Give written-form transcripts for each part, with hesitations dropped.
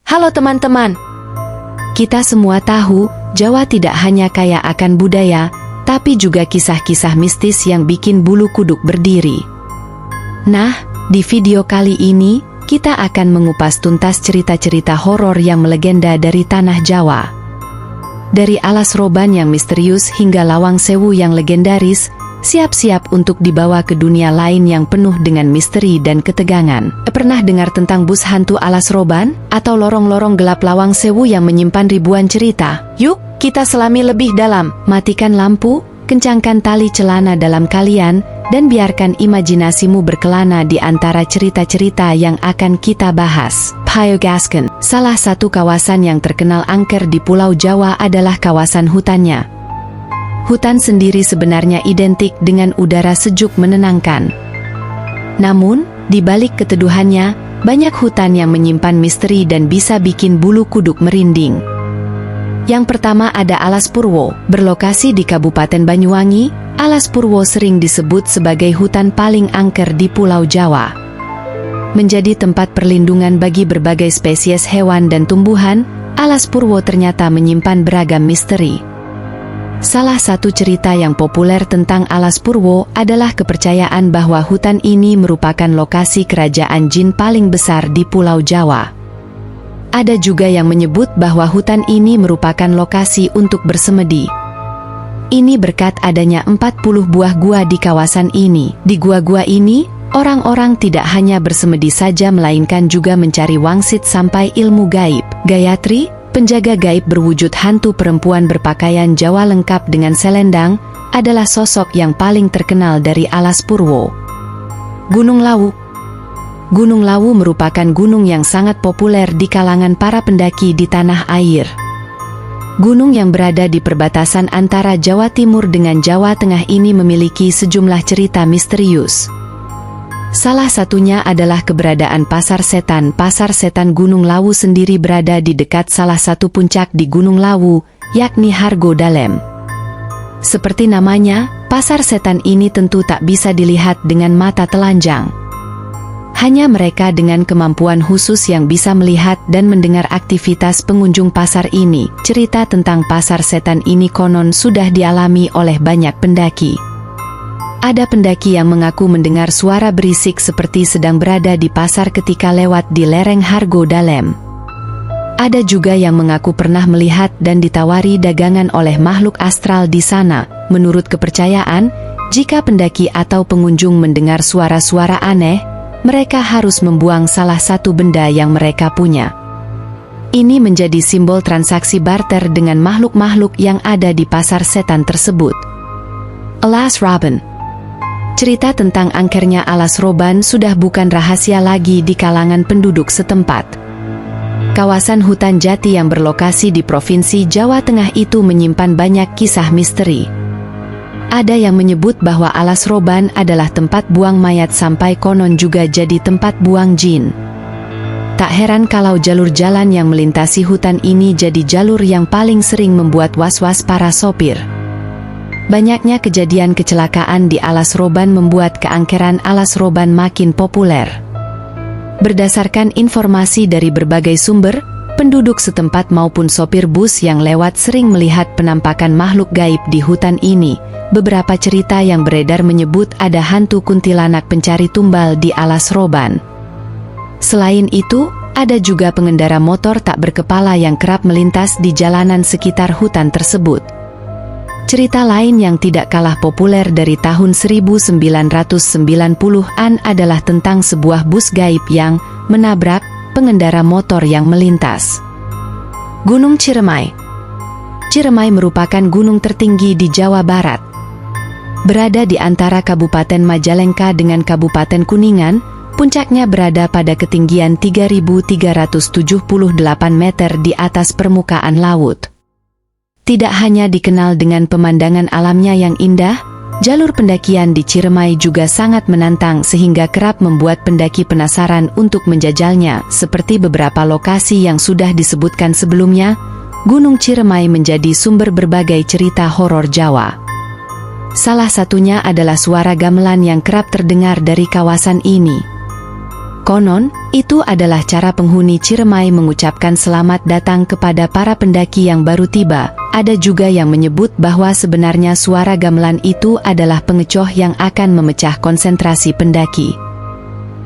Halo teman-teman. Kita semua tahu, Jawa tidak hanya kaya akan budaya, tapi juga kisah-kisah mistis yang bikin bulu kuduk berdiri. Nah, di video kali ini, kita akan mengupas tuntas cerita-cerita horor yang melegenda dari tanah Jawa. Dari Alas Roban yang misterius hingga Lawang Sewu yang legendaris, siap-siap untuk dibawa ke dunia lain yang penuh dengan misteri dan ketegangan. Pernah dengar tentang bus hantu Alas Roban? Atau lorong-lorong gelap Lawang Sewu yang menyimpan ribuan cerita? Yuk, kita selami lebih dalam. Matikan lampu, kencangkan tali celana dalam kalian, dan biarkan imajinasimu berkelana di antara cerita-cerita yang akan kita bahas. Pyogasken, salah satu kawasan yang terkenal angker di Pulau Jawa adalah kawasan hutannya. Hutan sendiri sebenarnya identik dengan udara sejuk menenangkan. Namun, di balik keteduhannya, banyak hutan yang menyimpan misteri dan bisa bikin bulu kuduk merinding. Yang pertama ada Alas Purwo, berlokasi di Kabupaten Banyuwangi. Alas Purwo sering disebut sebagai hutan paling angker di Pulau Jawa. Menjadi tempat perlindungan bagi berbagai spesies hewan dan tumbuhan, Alas Purwo ternyata menyimpan beragam misteri. Salah satu cerita yang populer tentang Alas Purwo adalah kepercayaan bahwa hutan ini merupakan lokasi kerajaan jin paling besar di Pulau Jawa. Ada juga yang menyebut bahwa hutan ini merupakan lokasi untuk bersemedi. Ini berkat adanya 40 buah gua di kawasan ini. Di gua-gua ini, orang-orang tidak hanya bersemedi saja melainkan juga mencari wangsit sampai ilmu gaib. Gayatri, penjaga gaib berwujud hantu perempuan berpakaian Jawa lengkap dengan selendang, adalah sosok yang paling terkenal dari Alas Purwo. Gunung Lawu. Gunung Lawu merupakan gunung yang sangat populer di kalangan para pendaki di tanah air. Gunung yang berada di perbatasan antara Jawa Timur dengan Jawa Tengah ini memiliki sejumlah cerita misterius. Salah satunya adalah keberadaan Pasar Setan. Pasar Setan Gunung Lawu sendiri berada di dekat salah satu puncak di Gunung Lawu, yakni Hargo Dalem. Seperti namanya, Pasar Setan ini tentu tak bisa dilihat dengan mata telanjang. Hanya mereka dengan kemampuan khusus yang bisa melihat dan mendengar aktivitas pengunjung pasar ini. Cerita tentang Pasar Setan ini konon sudah dialami oleh banyak pendaki. Ada pendaki yang mengaku mendengar suara berisik seperti sedang berada di pasar ketika lewat di lereng Hargo Dalem. Ada juga yang mengaku pernah melihat dan ditawari dagangan oleh makhluk astral di sana. Menurut kepercayaan, jika pendaki atau pengunjung mendengar suara-suara aneh, mereka harus membuang salah satu benda yang mereka punya. Ini menjadi simbol transaksi barter dengan makhluk-makhluk yang ada di pasar setan tersebut. Alas Roban. Cerita tentang angkernya Alas Roban sudah bukan rahasia lagi di kalangan penduduk setempat. Kawasan hutan jati yang berlokasi di Provinsi Jawa Tengah itu menyimpan banyak kisah misteri. Ada yang menyebut bahwa Alas Roban adalah tempat buang mayat sampai konon juga jadi tempat buang jin. Tak heran kalau jalur jalan yang melintasi hutan ini jadi jalur yang paling sering membuat was-was para sopir. Banyaknya kejadian kecelakaan di Alas Roban membuat keangkeran Alas Roban makin populer. Berdasarkan informasi dari berbagai sumber, penduduk setempat maupun sopir bus yang lewat sering melihat penampakan makhluk gaib di hutan ini. Beberapa cerita yang beredar menyebut ada hantu kuntilanak pencari tumbal di Alas Roban. Selain itu, ada juga pengendara motor tak berkepala yang kerap melintas di jalanan sekitar hutan tersebut. Cerita lain yang tidak kalah populer dari tahun 1990-an adalah tentang sebuah bus gaib yang menabrak pengendara motor yang melintas. Gunung Ciremai. Ciremai merupakan gunung tertinggi di Jawa Barat. Berada di antara Kabupaten Majalengka dengan Kabupaten Kuningan, puncaknya berada pada ketinggian 3.378 meter di atas permukaan laut. Tidak hanya dikenal dengan pemandangan alamnya yang indah, jalur pendakian di Ciremai juga sangat menantang sehingga kerap membuat pendaki penasaran untuk menjajalnya. Seperti beberapa lokasi yang sudah disebutkan sebelumnya, Gunung Ciremai menjadi sumber berbagai cerita horor Jawa. Salah satunya adalah suara gamelan yang kerap terdengar dari kawasan ini. Konon, itu adalah cara penghuni Ciremai mengucapkan selamat datang kepada para pendaki yang baru tiba. Ada juga yang menyebut bahwa sebenarnya suara gamelan itu adalah pengecoh yang akan memecah konsentrasi pendaki.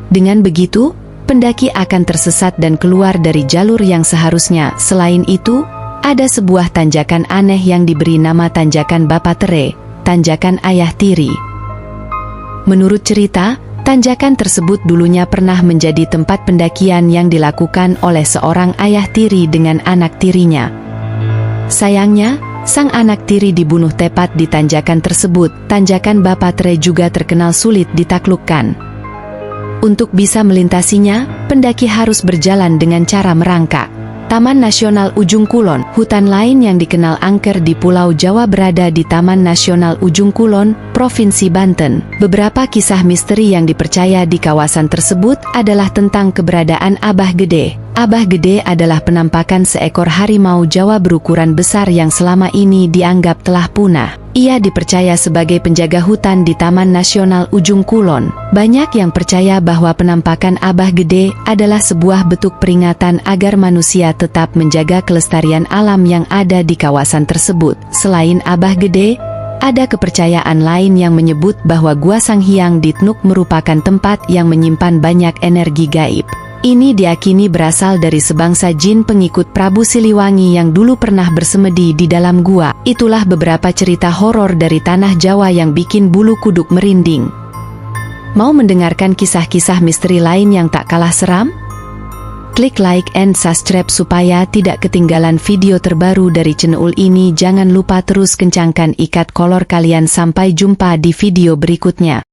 Dengan begitu, pendaki akan tersesat dan keluar dari jalur yang seharusnya. Selain itu, ada sebuah tanjakan aneh yang diberi nama Tanjakan Bapa Tere, Tanjakan Ayah Tiri. Menurut cerita, tanjakan tersebut dulunya pernah menjadi tempat pendakian yang dilakukan oleh seorang ayah tiri dengan anak tirinya. Sayangnya, sang anak tiri dibunuh tepat di tanjakan tersebut. Tanjakan Bapa Tere juga terkenal sulit ditaklukkan. Untuk bisa melintasinya, pendaki harus berjalan dengan cara merangkak. Taman Nasional Ujung Kulon, hutan lain yang dikenal angker di Pulau Jawa berada di Taman Nasional Ujung Kulon, Provinsi Banten. Beberapa kisah misteri yang dipercaya di kawasan tersebut adalah tentang keberadaan Abah Gede. Abah Gede adalah penampakan seekor harimau Jawa berukuran besar yang selama ini dianggap telah punah. Ia dipercaya sebagai penjaga hutan di Taman Nasional Ujung Kulon. Banyak yang percaya bahwa penampakan Abah Gede adalah sebuah bentuk peringatan agar manusia tetap menjaga kelestarian alam yang ada di kawasan tersebut. Selain Abah Gede, ada kepercayaan lain yang menyebut bahwa Gua Sanghyang di Tnuk merupakan tempat yang menyimpan banyak energi gaib. Ini diakini berasal dari sebangsa jin pengikut Prabu Siliwangi yang dulu pernah bersemedi di dalam gua. Itulah beberapa cerita horor dari tanah Jawa yang bikin bulu kuduk merinding. Mau mendengarkan kisah-kisah misteri lain yang tak kalah seram? Klik like and subscribe supaya tidak ketinggalan video terbaru dari channel ini. Jangan lupa terus kencangkan ikat kolor kalian. Sampai jumpa di video berikutnya.